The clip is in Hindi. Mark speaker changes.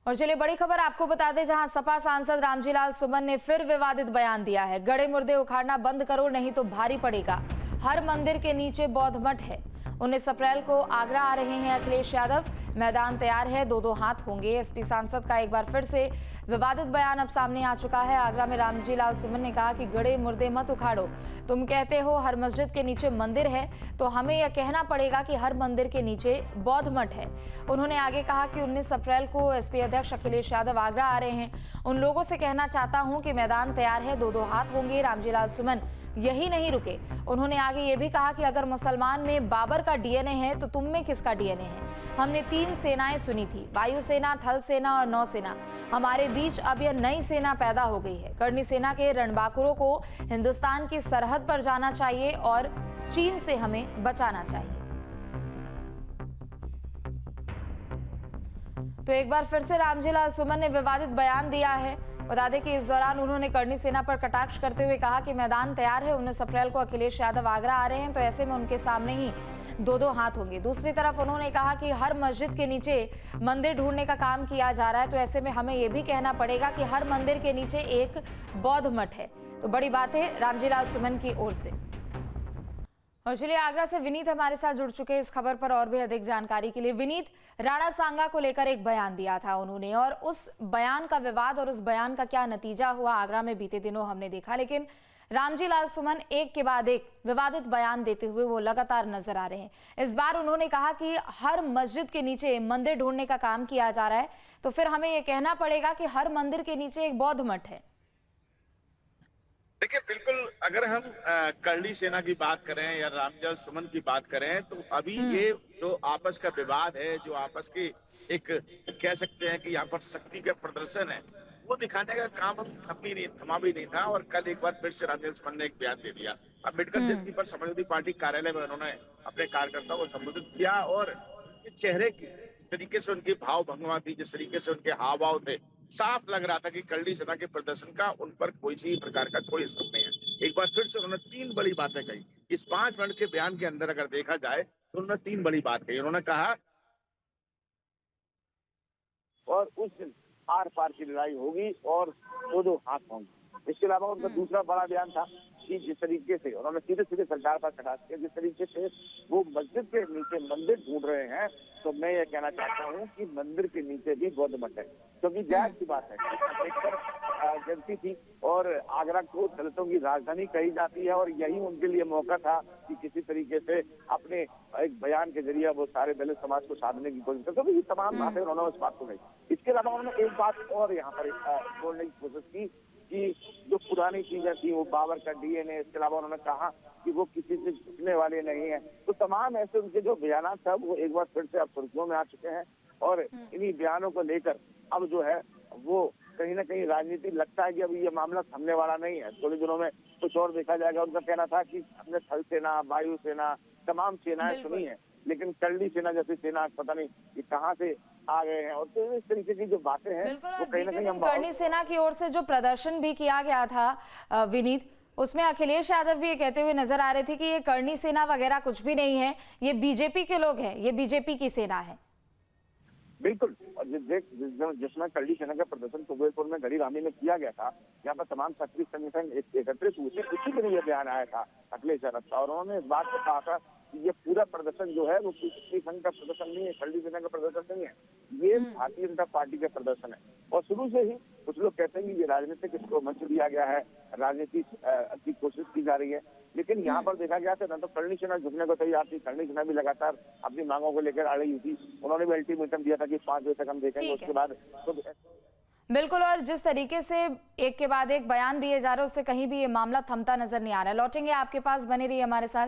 Speaker 1: और चलिए बड़ी खबर आपको बता दें, जहां सपा सांसद रामजीलाल सुमन ने फिर विवादित बयान दिया है। गड़े मुर्दे उखाड़ना बंद करो नहीं तो भारी पड़ेगा। हर मंदिर के नीचे बौद्ध मठ है। 19 अप्रैल को आगरा आ रहे हैं अखिलेश यादव। मैदान तैयार है, दो हाथ होंगे। एसपी सांसद का एक बार फिर से विवादित बयान अब सामने आ चुका है। आगरा में रामजीलाल सुमन ने कहा कि गड़े मुर्दे मत उखाड़ो। तुम कहते हो हर मस्जिद के नीचे मंदिर है, तो हमें यह कहना पड़ेगा कि हर मंदिर के नीचे बौद्ध मठ है। उन्होंने आगे कहा कि 19 अप्रैल को एसपी अध्यक्ष अखिलेश यादव आगरा आ रहे हैं। उन लोगों से कहना चाहता हूं कि मैदान तैयार है, दो हाथ होंगे। रामजीलाल सुमन यही नहीं रुके। उन्होंने आगे ये भी कहा कि अगर मुसलमान में बाबर का डीएनए है तो तुम में किसका डीएनए है। हमने 3 सेनाएं सुनी थी, वायुसेना, थल सेना और नौसेना। हमारे बीच अब यह नई सेना पैदा हो गई है। करनी सेना के रणबांकुरों को हिंदुस्तान की सरहद पर जाना चाहिए और चीन से हमें बचाना चाहिए। तो एक बार फिर से रामजीलाल सुमन ने विवादित बयान दिया है। बता दें कि इस दौरान उन्होंने करनी सेना पर कटाक्ष करते हुए कहा कि मैदान तैयार है, 19 अप्रैल को अखिलेश यादव आगरा आ रहे हैं, तो ऐसे में उनके सामने ही दो हाथ होंगे। दूसरी तरफ उन्होंने कहा कि हर मस्जिद के नीचे मंदिर ढूंढने का काम किया जा रहा है, तो ऐसे में हमें यह भी कहना पड़ेगा कि हर मंदिर के नीचे एक बौद्ध मठ है। तो बड़ी बात है रामजीलाल सुमन की ओर से। और चलिए आगरा से विनीत हमारे साथ जुड़ चुके हैं इस खबर पर और भी अधिक जानकारी के लिए। विनीत, राणा सांगा को लेकर एक बयान दिया था उन्होंने, और उस बयान का विवाद और उस बयान का क्या नतीजा हुआ आगरा में बीते दिनों हमने देखा। लेकिन रामजीलाल सुमन एक के बाद एक विवादित बयान देते हुए वो लगातार नजर आ रहे हैं। इस बार उन्होंने कहा कि हर मस्जिद के नीचे मंदिर ढूंढने का काम किया जा रहा है, तो फिर हमें यह कहना पड़ेगा कि हर मंदिर के नीचे एक बौद्ध मठ है।
Speaker 2: देखिए, बिल्कुल अगर हम करनी सेना की बात करें या रामजीलाल सुमन की बात करें, तो अभी ये जो आपस का विवाद है, जो आपस की एक कह सकते हैं कि यहाँ पर शक्ति का प्रदर्शन है, वो दिखाने का काम हम थमा भी नहीं था। और कल एक बार फिर से रामजीलाल सुमन ने एक बयान दे दिया। अम्बेडकर जयंती पर समाजवादी पार्टी कार्यालय में उन्होंने अपने कार्यकर्ताओं को संबोधित किया और चेहरे की जिस तरीके से उनकी भाव भंगवा थी, जिस तरीके से उनके हाव भाव थे, साफ लग रहा था कि करनी सेना के प्रदर्शन का उन पर कोई सी प्रकार का कोई असर नहीं है। एक बार फिर से उन्होंने 3 बड़ी बातें कही। इस 5 मिनट के बयान के अंदर अगर देखा जाए तो उन्होंने 3 बड़ी बात कही। उन्होंने कहा और उस दिन आर पार की लड़ाई होगी और दो हाथ होंगे। इसके अलावा उनका दूसरा बड़ा बयान था कि जिस तरीके से उन्होंने सीधे सीधे सरकार पर कटाक्ष किया, जिस तरीके से वो मस्जिद के नीचे मंदिर ढूंढ रहे हैं, तो मैं ये कहना चाहता हूँ कि मंदिर के नीचे भी बौद्ध मठ है। क्योंकि जाहिर सी बात है, अम्बेडकर जयंती थी और आगरा को दलितों की राजधानी कही जाती है, और यही उनके लिए मौका था कि किसी तरीके से अपने एक बयान के जरिए वो सारे दलित समाज को साधने की कोशिश करते। तो ये तमाम बातें उन्होंने उस बात को कही। इसके अलावा उन्होंने एक बात और यहाँ पर बोलने की कोशिश की कि जो पुरानी चीजें थी, वो बाबर का डीएनए, इसके अलावा उन्होंने कहा कि वो किसी से झुकने वाले नहीं है। तो तमाम ऐसे उनके जो बयान था वो एक बार फिर से अब सुर्खियों में आ चुके हैं, और इन्हीं बयानों को लेकर अब जो है वो कहीं ना कहीं राजनीति लगता है कि अब ये मामला थमने वाला नहीं है। थोड़े दिनों में कुछ और देखा जाएगा। उनका कहना था कि हमने थल सेना, वायु सेना, तमाम सेनाएं सुनी है, लेकिन करनी सेना जैसी सेना पता नहीं कि कहाँ से आ गए हैं। और तो इस तरीके की जो बातें हैं वो कहीं ना कहीं हम
Speaker 1: करनी सेना की ओर से जो प्रदर्शन भी किया गया था विनीत, उसमें अखिलेश यादव भी ये कहते हुए नजर आ रहे थे कि ये करनी सेना वगैरह कुछ भी नहीं है, ये बीजेपी के लोग हैं, ये बीजेपी की सेना है।
Speaker 2: बिल्कुल। और जिसमें करनी सेना का प्रदर्शन कुबेरपुर में गढ़ी रामी में किया गया था, यहाँ पर तमाम सक्रिय संगठन एकत्रित हुए थे, उसी के लिए बयान आया था अखिलेश यादव का, और उन्होंने इस बात को कहा था कि ये पूरा प्रदर्शन जो है वो किसी संघ का प्रदर्शन नहीं है, करनी सेना का प्रदर्शन नहीं है, ये भारतीय जनता पार्टी का प्रदर्शन है। और शुरू से ही कुछ लोग कहते हैं कि ये राजनीतिक इसको मंच दिया गया है, राजनीति की कोशिश की जा रही है। लेकिन यहाँ पर देखा गया था ना, तो करनी सेना झुकने को तैयार थी। करनी सेना भी लगातार अपनी मांगों को लेकर आ रही थी। उन्होंने भी अल्टीमेटम दिया था कि 5 बजे तक हम देखेंगे, उसके बाद तो
Speaker 1: बिल्कुल। और जिस तरीके से एक के बाद एक बयान दिए जा रहे हैं, उससे कहीं भी ये मामला थमता नजर नहीं आ रहा है। लौटेंगे आपके पास, बने रहिए हमारे साथ।